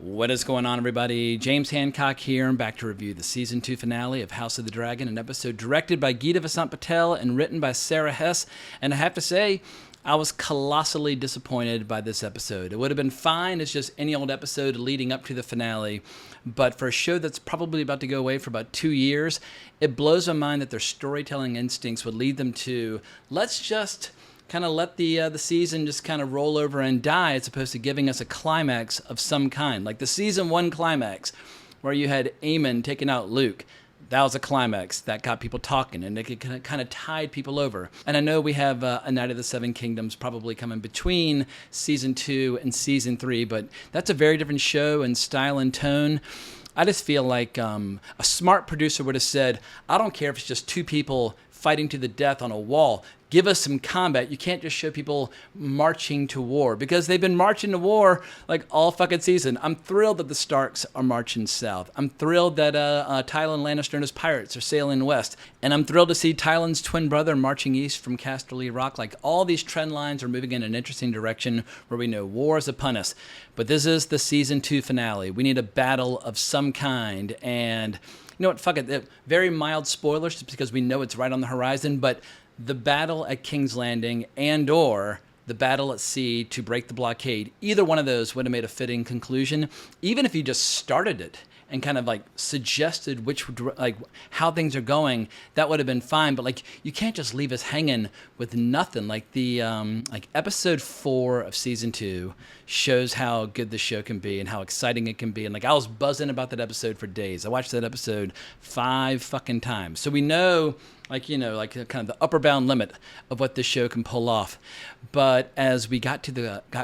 What is going on, everybody? James Hancock here. I'm back to review the Season 2 finale of House of the Dragon, an episode directed by Geeta Vasant Patel and written by Sarah Hess. And I have to say, I was colossally disappointed by this episode. It would have been fine as just any old episode leading up to the finale, but for a show that's probably about to go away for about 2 years, it blows my mind that their storytelling instincts would lead them to, let's just kind of let the season just kind of roll over and die, as opposed to giving us a climax of some kind. Like the season 1 climax, where you had Aemond taking out Luke. That was a climax that got people talking, and it kind of tied people over. And I know we have A Night of the Seven Kingdoms probably coming between season 2 and season 3, but that's a very different show in style and tone. I just feel like a smart producer would have said, I don't care if it's just two people fighting to the death on a wall. Give us some combat. You can't just show people marching to war, because they've been marching to war like all fucking season. I'm thrilled that the Starks are marching south. I'm thrilled that Tywin Lannister and his pirates are sailing west. And I'm thrilled to see Tywin's twin brother marching east from Casterly Rock. Like, all these trend lines are moving in an interesting direction where we know war is upon us. But this is the season 2 finale. We need a battle of some kind. And you know what? Fuck it. Very mild spoilers, just because we know it's right on the horizon. But the battle at King's Landing and/or the battle at sea to break the blockade, either one of those would have made a fitting conclusion. Even if you just started it and kind of like suggested how things are going, that would have been fine. But like, you can't just leave us hanging with nothing. Like the episode 4 of season 2 shows how good the show can be and how exciting it can be. And like, I was buzzing about that episode for days. I watched that episode 5 fucking times. So we know, kind of the upper bound limit of what this show can pull off. But as we got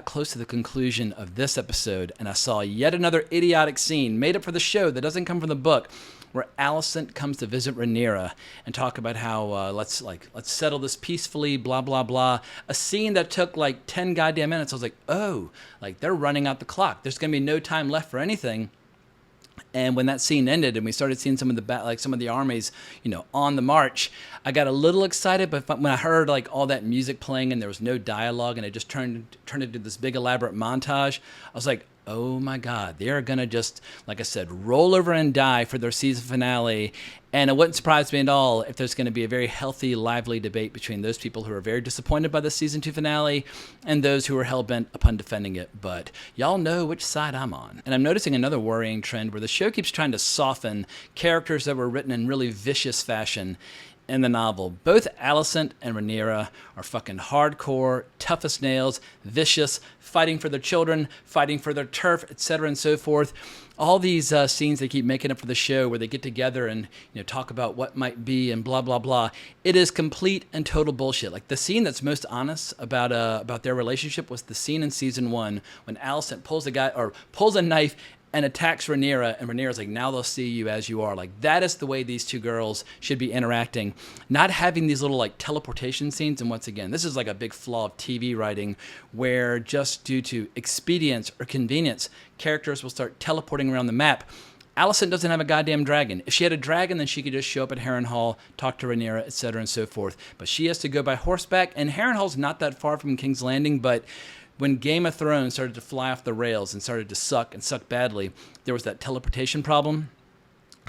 close to the conclusion of this episode, and I saw yet another idiotic scene made up for the show that doesn't come from the book, where Alicent comes to visit Rhaenyra and talk about how let's settle this peacefully, blah blah blah. A scene that took like 10 goddamn minutes. I was like, oh, like they're running out the clock. There's gonna be no time left for anything. And when that scene ended and we started seeing some of the armies, on the march, I got a little excited. But when I heard like all that music playing and there was no dialogue and it just turned into this big elaborate montage, I was like, oh my God, they're going to just, like I said, roll over and die for their season finale. And it wouldn't surprise me at all if there's going to be a very healthy, lively debate between those people who are very disappointed by the season 2 finale and those who are hell-bent upon defending it. But y'all know which side I'm on. And I'm noticing another worrying trend where the show keeps trying to soften characters that were written in really vicious fashion in the novel. Both Alicent and Rhaenyra are fucking hardcore, tough as nails, vicious, fighting for their children, fighting for their turf, etc. and so forth. All these scenes they keep making up for the show where they get together and talk about what might be and blah blah blah. It is complete and total bullshit. Like, the scene that's most honest about their relationship was the scene in season 1 when Alicent pulls a knife and attacks Rhaenyra, and Rhaenyra's like, now they'll see you as you are. Like, that is the way these two girls should be interacting. Not having these little like teleportation scenes. And once again, this is like a big flaw of TV writing, where just due to expedience or convenience, characters will start teleporting around the map. Alicent doesn't have a goddamn dragon. If she had a dragon, then she could just show up at Harrenhal, talk to Rhaenyra, etc. and so forth. But she has to go by horseback, and Harrenhal's not that far from King's Landing, but when Game of Thrones started to fly off the rails and started to suck badly, there was that teleportation problem.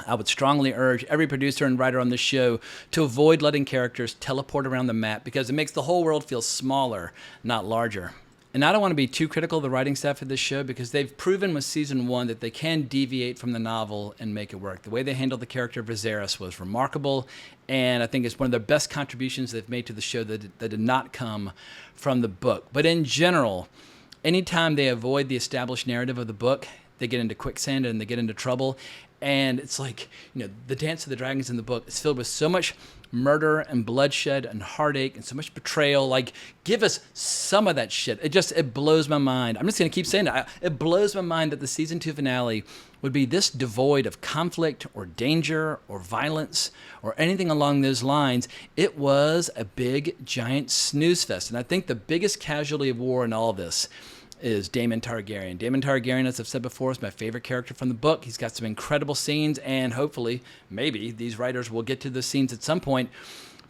I would strongly urge every producer and writer on this show to avoid letting characters teleport around the map, because it makes the whole world feel smaller, not larger. And I don't want to be too critical of the writing staff of this show, because they've proven with season 1 that they can deviate from the novel and make it work. The way they handled the character of Viserys was remarkable, and I think it's one of the best contributions they've made to the show that did not come from the book. But in general, anytime they avoid the established narrative of the book, they get into quicksand and they get into trouble. And it's like, the Dance of the Dragons in the book is filled with so much murder and bloodshed and heartache and so much betrayal. Like, give us some of that shit. It blows my mind. I'm just going to keep saying that. It blows my mind that the season 2 finale would be this devoid of conflict or danger or violence or anything along those lines. It was a big, giant snooze fest. And I think the biggest casualty of war in all of this is Daemon Targaryen. Daemon Targaryen, as I've said before, is my favorite character from the book. He's got some incredible scenes, and hopefully, maybe, these writers will get to the scenes at some point.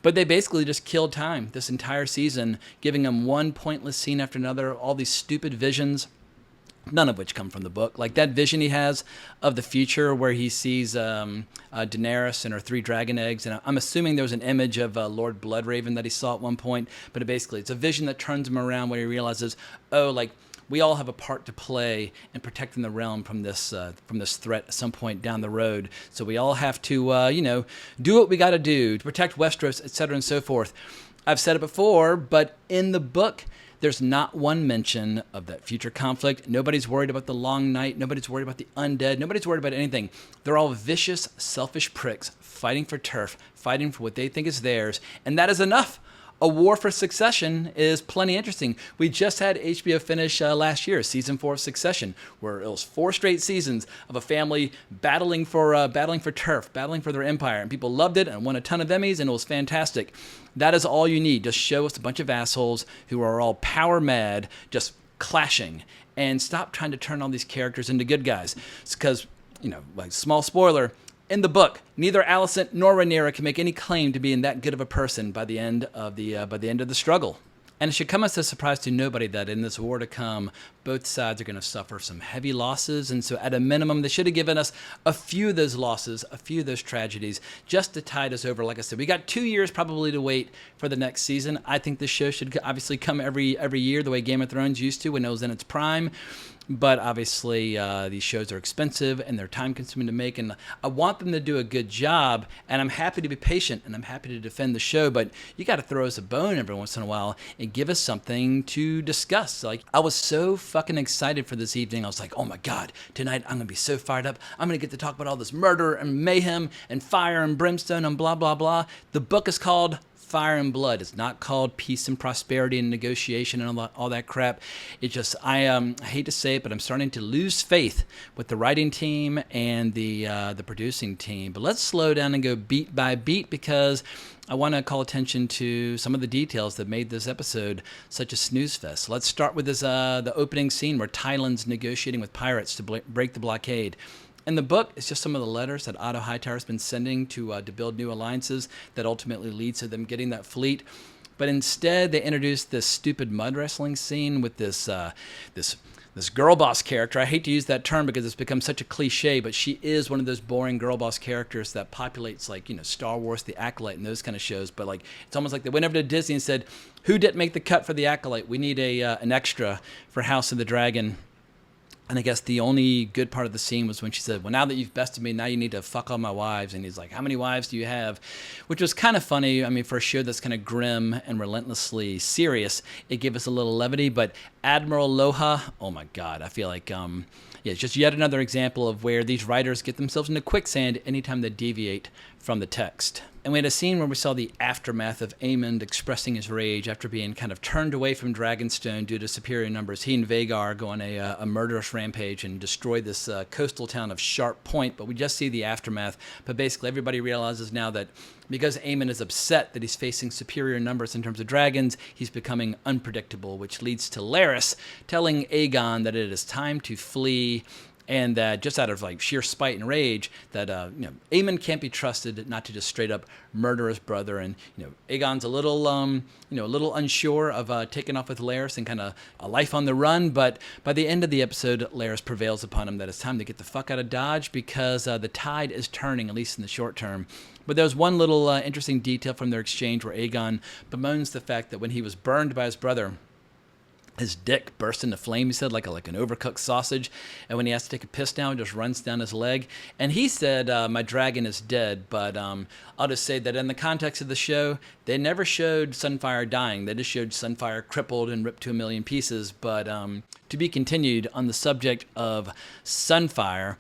But they basically just killed time this entire season, giving him one pointless scene after another, all these stupid visions. none of which come from the book. Like that vision he has of the future where he sees Daenerys and her 3 dragon eggs. And I'm assuming there was an image of Lord Bloodraven that he saw at one point. But basically, it's a vision that turns him around when he realizes, oh, like, we all have a part to play in protecting the realm from this threat at some point down the road. So we all have to, do what we got to do to protect Westeros, etc., and so forth. I've said it before, but in the book, there's not one mention of that future conflict. Nobody's worried about the long night. Nobody's worried about the undead. Nobody's worried about anything. They're all vicious, selfish pricks fighting for turf, fighting for what they think is theirs, and that is enough. A war for Succession is plenty interesting. We just had HBO finish last year, season 4 of Succession, where it was 4 straight seasons of a family battling for turf, battling for their empire, and people loved it and won a ton of Emmys, and it was fantastic. That is all you need. Just show us a bunch of assholes who are all power mad, just clashing, and stop trying to turn all these characters into good guys. It's because, like small spoiler. In the book, neither Alicent nor Rhaenyra can make any claim to being that good of a person by the end of the struggle. And it should come as a surprise to nobody that in this war to come, both sides are going to suffer some heavy losses. And so at a minimum, they should have given us a few of those losses, a few of those tragedies, just to tide us over. Like I said, we got 2 years probably to wait for the next season. I think this show should obviously come every year the way Game of Thrones used to when it was in its prime. But obviously, these shows are expensive and they're time-consuming to make, and I want them to do a good job, and I'm happy to be patient, and I'm happy to defend the show, but you got to throw us a bone every once in a while and give us something to discuss. Like, I was so fucking excited for this evening. I was like, oh my God, tonight I'm going to be so fired up. I'm going to get to talk about all this murder and mayhem and fire and brimstone and blah, blah, blah. The book is called Fire and Blood. It's not called Peace and Prosperity and Negotiation and all that crap. It just, I hate to say it, but I'm starting to lose faith with the writing team and the producing team. But let's slow down and go beat by beat, because I want to call attention to some of the details that made this episode such a snooze fest. Let's start with this the opening scene where Tyland's negotiating with pirates to break the blockade. In the book, it's just some of the letters that Otto Hightower's been sending to build new alliances that ultimately leads to them getting that fleet. But instead, they introduced this stupid mud wrestling scene with this girl boss character. I hate to use that term because it's become such a cliche, but she is one of those boring girl boss characters that populates Star Wars, The Acolyte, and those kind of shows. But it's almost like they went over to Disney and said, "Who didn't make the cut for The Acolyte? We need an extra for House of the Dragon." And I guess the only good part of the scene was when she said, well, now that you've bested me, now you need to fuck all my wives. And he's like, how many wives do you have? Which was kind of funny. I mean, for a show that's kind of grim and relentlessly serious, it gave us a little levity. But Admiral Loha, oh my God, I feel like, it's just yet another example of where these writers get themselves into quicksand anytime they deviate from the text. And we had a scene where we saw the aftermath of Aemond expressing his rage after being kind of turned away from Dragonstone due to superior numbers. He and Vhagar go on a murderous rampage and destroy this coastal town of Sharp Point, but we just see the aftermath. But basically everybody realizes now that because Aemond is upset that he's facing superior numbers in terms of dragons, he's becoming unpredictable, which leads to Larys telling Aegon that it is time to flee, and that just out of sheer spite and rage that Aemond can't be trusted not to just straight up murder his brother. And Aegon's a little unsure of taking off with Larys and kind of a life on the run. But by the end of the episode, Larys prevails upon him that it's time to get the fuck out of Dodge because the tide is turning, at least in the short term. But there's one little interesting detail from their exchange where Aegon bemoans the fact that when he was burned by his brother, his dick burst into flame, he said, like an overcooked sausage. And when he has to take a piss now, it just runs down his leg. And he said, my dragon is dead. But I'll just say that in the context of the show, they never showed Sunfire dying. They just showed Sunfire crippled and ripped to a million pieces. But to be continued on the subject of Sunfire,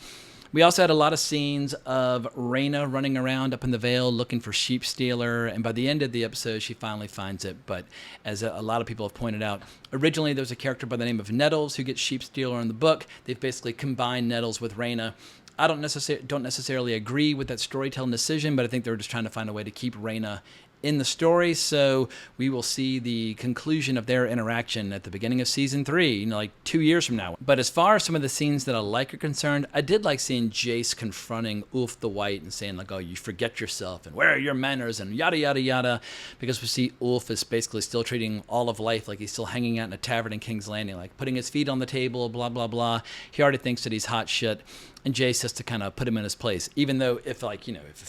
we also had a lot of scenes of Rhaena running around up in the Vale looking for Sheep Stealer, and by the end of the episode, she finally finds it. But as a lot of people have pointed out, originally there was a character by the name of Nettles who gets Sheep Stealer in the book. They've basically combined Nettles with Rhaena. I don't necessarily agree with that storytelling decision, but I think they were just trying to find a way to keep Rhaena in the story, so we will see the conclusion of their interaction at the beginning of season 3, like 2 years from now. But as far as some of the scenes that I like are concerned, I did like seeing Jace confronting Ulf the White and saying like, oh, you forget yourself and where are your manners and yada yada yada, because we see Ulf is basically still treating all of life like he's still hanging out in a tavern in King's Landing, like putting his feet on the table, blah blah blah. He already thinks that he's hot shit, and Jace has to kind of put him in his place, even though if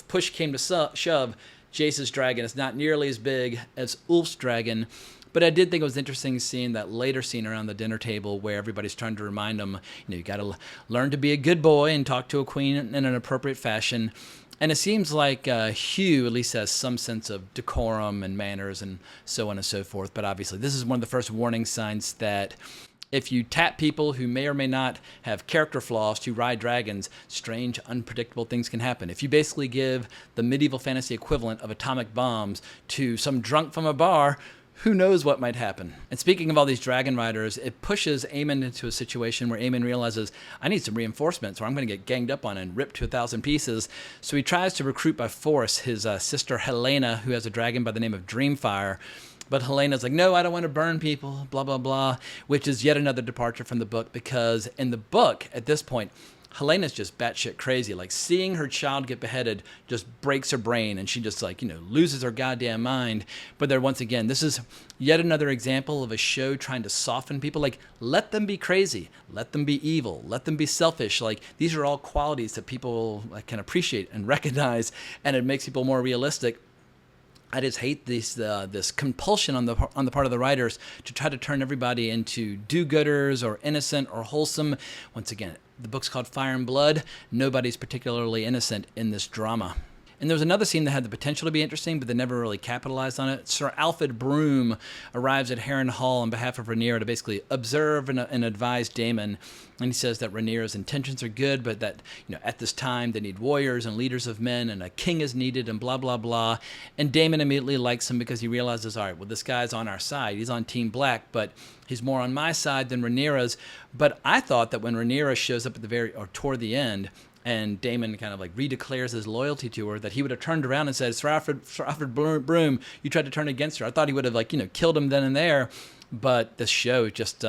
push came to shove, Jace's dragon is not nearly as big as Ulf's dragon. But I did think it was interesting seeing that later scene around the dinner table where everybody's trying to remind him, you got to learn to be a good boy and talk to a queen in an appropriate fashion. And it seems like Hugh at least has some sense of decorum and manners and so on and so forth. But obviously this is one of the first warning signs that if you tap people who may or may not have character flaws to ride dragons, strange, unpredictable things can happen. If you basically give the medieval fantasy equivalent of atomic bombs to some drunk from a bar, who knows what might happen. And speaking of all these dragon riders, it pushes Aemond into a situation where Aemond realizes, I need some reinforcements or I'm going to get ganged up on and ripped to 1,000 pieces. So he tries to recruit by force his sister Helena, who has a dragon by the name of Dreamfire. But Helena's like, no, I don't want to burn people, blah, blah, blah, which is yet another departure from the book, because in the book, at this point, Helena's just batshit crazy. Like, seeing her child get beheaded just breaks her brain, and she just, loses her goddamn mind. But there, once again, this is yet another example of a show trying to soften people. Like, let them be crazy. Let them be evil. Let them be selfish. Like, these are all qualities that people can appreciate and recognize, and it makes people more realistic. I just hate this compulsion on the part of the writers to try to turn everybody into do-gooders or innocent or wholesome. Once again, the book's called Fire and Blood. Nobody's particularly innocent in this drama. And there was another scene that had the potential to be interesting, but they never really capitalized on it. Sir Alfred Broom arrives at Harrenhal on behalf of Rhaenyra to basically observe and advise Daemon. And he says that Rhaenyra's intentions are good, but that at this time they need warriors and leaders of men, and a king is needed, and blah blah blah. And Daemon immediately likes him because he realizes, all right, well, this guy's on our side. He's on Team Black, but he's more on my side than Rhaenyra's. But I thought that when Rhaenyra shows up at toward the end, and Daemon kind of redeclares his loyalty to her, that he would have turned around and said, Sir Alfred Broom, you tried to turn against her. I thought he would have killed him then and there. But this show just,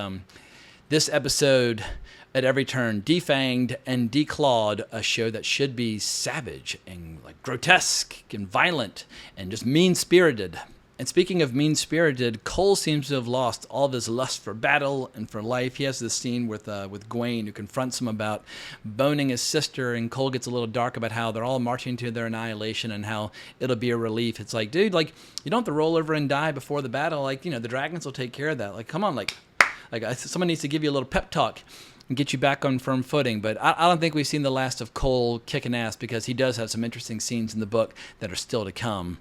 this episode at every turn defanged and declawed a show that should be savage and grotesque and violent and just mean-spirited. And speaking of mean-spirited, Cole seems to have lost all of his lust for battle and for life. He has this scene with Gwaine, who confronts him about boning his sister, and Cole gets a little dark about how they're all marching to their annihilation and how it'll be a relief. It's like, dude, you don't have to roll over and die before the battle. The dragons will take care of that. Come on, someone needs to give you a little pep talk and get you back on firm footing. But I don't think we've seen the last of Cole kicking ass, because he does have some interesting scenes in the book that are still to come.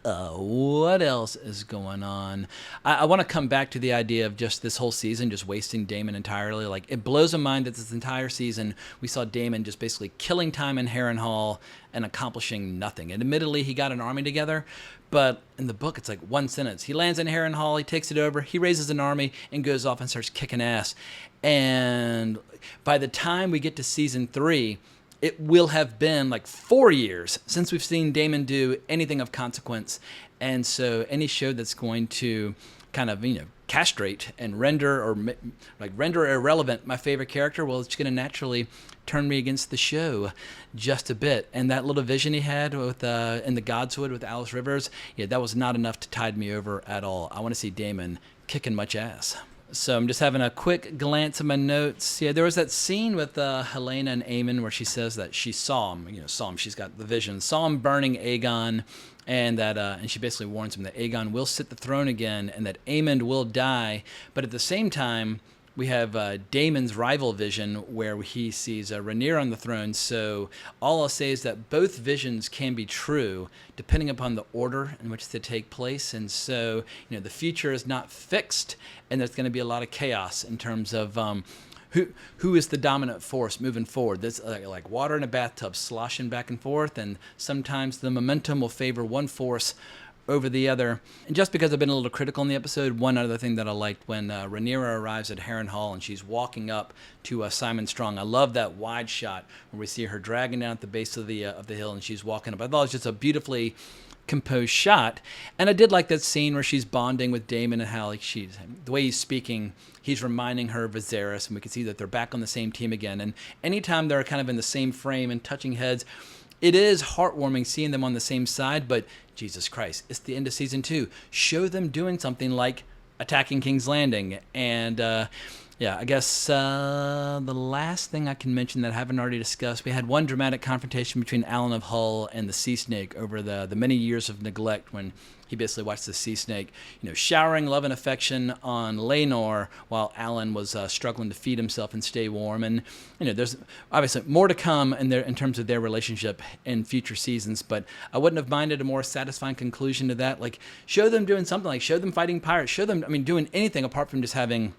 What else is going on? I want to come back to the idea of just this whole season just wasting Daemon entirely. It blows my mind that this entire season we saw Daemon just basically killing time in Harrenhal and accomplishing nothing. And admittedly, he got an army together, but in the book, it's one sentence. He lands in Harrenhal, he takes it over, he raises an army, and goes off and starts kicking ass. And by the time we get to season 3, it will have been 4 years since we've seen Daemon do anything of consequence. And so any show that's going to kind of, castrate and render irrelevant my favorite character, well, it's going to naturally turn me against the show just a bit. And that little vision he had with in the Godswood with Alice Rivers, that was not enough to tide me over at all. I want to see Daemon kicking much ass. So I'm just having a quick glance at my notes. Yeah, there was that scene with Helena and Aemond where she says that she saw him. She's got the vision, saw him burning Aegon, and that and she basically warns him that Aegon will sit the throne again and that Aemond will die. But at the same time, we have Daemon's rival vision where he sees Rhaenyra on the throne. So all I'll say is that both visions can be true depending upon the order in which they take place. And so, the future is not fixed, and there's going to be a lot of chaos in terms of who is the dominant force moving forward. This like water in a bathtub sloshing back and forth, and sometimes the momentum will favor one force over the other. And just because I've been a little critical in the episode, one other thing that I liked when Rhaenyra arrives at Harrenhal and she's walking up to Simon Strong. I love that wide shot where we see her dragging down at the base of the hill and she's walking up. I thought it was just a beautifully composed shot, and I did like that scene where she's bonding with Daemon and how, like, the way he's speaking, he's reminding her of Viserys, and we can see that they're back on the same team again. And anytime they're kind of in the same frame and touching heads, it is heartwarming seeing them on the same side. But Jesus Christ, it's the end of season 2. Show them doing something like attacking King's Landing. And yeah, I guess the last thing I can mention that I haven't already discussed, we had one dramatic confrontation between Alan of Hull and the Sea Snake over the many years of neglect when he basically watched the Sea Snake, showering love and affection on Rhaenor while Alan was struggling to feed himself and stay warm. And, there's obviously more to come in terms of their relationship in future seasons, but I wouldn't have minded a more satisfying conclusion to that. Like, show them doing something, like show them fighting pirates, show them, doing anything apart from just having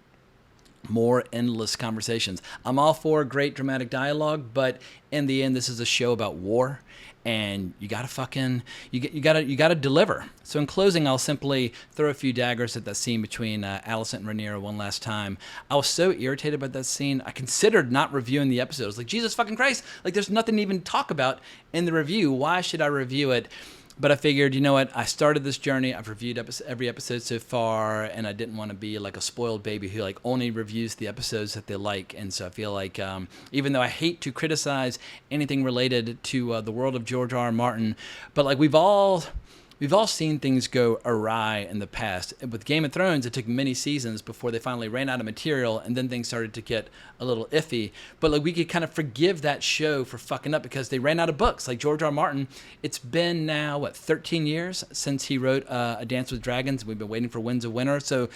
more endless conversations. I'm all for great dramatic dialogue, but in the end, this is a show about war, and you gotta deliver. So in closing, I'll simply throw a few daggers at that scene between Alicent and Rhaenyra one last time. I was so irritated by that scene. I considered not reviewing the episode. I was like, Jesus fucking Christ! Like, there's nothing to even talk about in the review. Why should I review it? But I figured, you know what? I started this journey. I've reviewed every episode so far, and I didn't want to be like a spoiled baby who like only reviews the episodes that they like. And so I feel like, even though I hate to criticize anything related to the world of George R. R. Martin, but like we've all seen things go awry in the past. With Game of Thrones, it took many seasons before they finally ran out of material, and then things started to get a little iffy. But like we could kind of forgive that show for fucking up because they ran out of books. Like George R. R. Martin, it's been now, 13 years since he wrote A Dance with Dragons. We've been waiting for Winds of Winter. So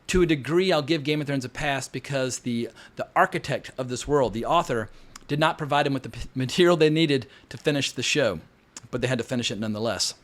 to a degree, I'll give Game of Thrones a pass because the architect of this world, the author, did not provide him with the material they needed to finish the show, but they had to finish it nonetheless.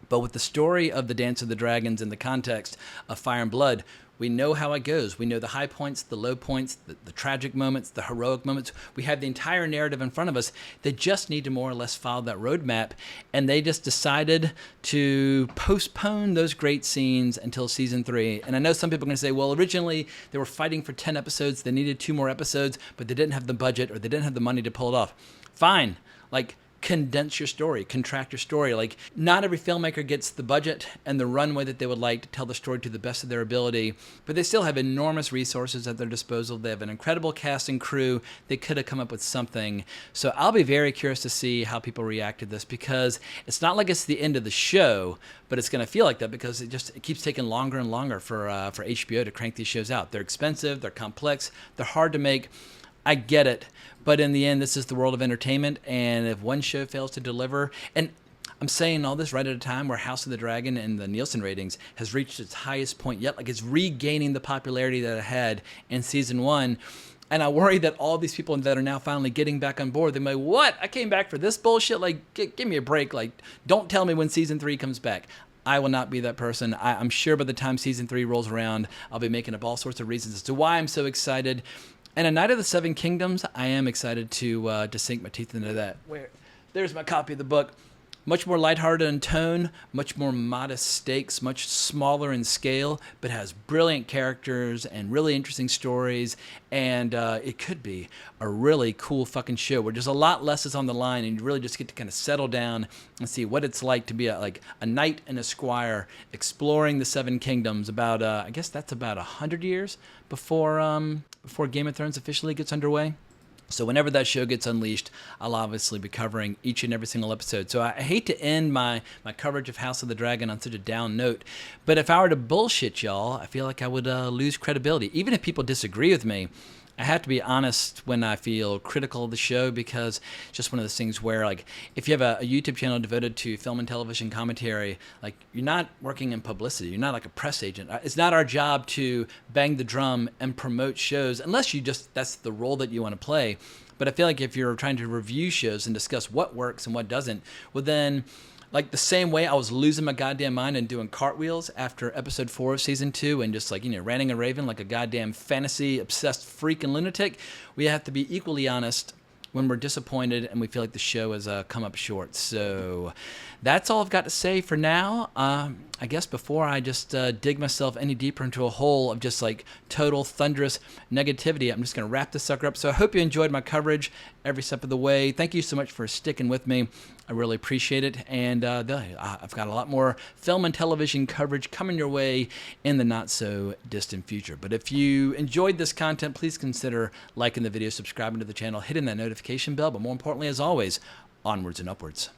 But with the story of the Dance of the Dragons in the context of Fire and Blood, we know how it goes. We know the high points, the low points, the tragic moments, the heroic moments. We have the entire narrative in front of us. They just need to more or less follow that roadmap. And they just decided to postpone those great scenes until season 3. And I know some people are going to say, well, originally they were fighting for 10 episodes. They needed 2 more episodes, but they didn't have the budget or they didn't have the money to pull it off. Fine. Like, condense your story, contract your story. Like, not every filmmaker gets the budget and the runway that they would like to tell the story to the best of their ability, but they still have enormous resources at their disposal. They have an incredible cast and crew. They could have come up with something. So I'll be very curious to see how people react to this, because it's not like it's the end of the show, but it's going to feel like that because it keeps taking longer and longer for HBO to crank these shows out. They're expensive, they're complex, they're hard to make. I get it. But in the end, this is the world of entertainment, and if one show fails to deliver, and I'm saying all this right at a time where House of the Dragon and the Nielsen ratings has reached its highest point yet, like it's regaining the popularity that it had in season 1, and I worry that all these people that are now finally getting back on board, they're like, what? I came back for this bullshit? Like, give me a break. Like, don't tell me when season 3 comes back. I will not be that person. I'm sure by the time season 3 rolls around, I'll be making up all sorts of reasons as to why I'm so excited. And A Knight of the Seven Kingdoms, I am excited to sink my teeth into that. There's my copy of the book. Much more lighthearted in tone, much more modest stakes, much smaller in scale, but has brilliant characters and really interesting stories. And it could be a really cool fucking show where just a lot less is on the line, and you really just get to kind of settle down and see what it's like to be a knight and a squire exploring the Seven Kingdoms. About I guess that's about 100 years before Game of Thrones officially gets underway. So whenever that show gets unleashed, I'll obviously be covering each and every single episode. So I hate to end my coverage of House of the Dragon on such a down note, but if I were to bullshit y'all, I feel like I would lose credibility. Even if people disagree with me, I have to be honest when I feel critical of the show, because it's just one of those things where, like, if you have a YouTube channel devoted to film and television commentary, like, you're not working in publicity. You're not like a press agent. It's not our job to bang the drum and promote shows unless that's the role that you want to play. But I feel like if you're trying to review shows and discuss what works and what doesn't, well then, like the same way I was losing my goddamn mind and doing cartwheels after episode 4 of season 2 and just like, ranting and raving like a goddamn fantasy obsessed freak and lunatic, we have to be equally honest when we're disappointed and we feel like the show has come up short. So that's all I've got to say for now. I guess before I just dig myself any deeper into a hole of just like total thunderous negativity, I'm just going to wrap this sucker up. So I hope you enjoyed my coverage every step of the way. Thank you so much for sticking with me. I really appreciate it. And I've got a lot more film and television coverage coming your way in the not so distant future. But if you enjoyed this content, please consider liking the video, subscribing to the channel, hitting that notification bell, but more importantly, as always, onwards and upwards.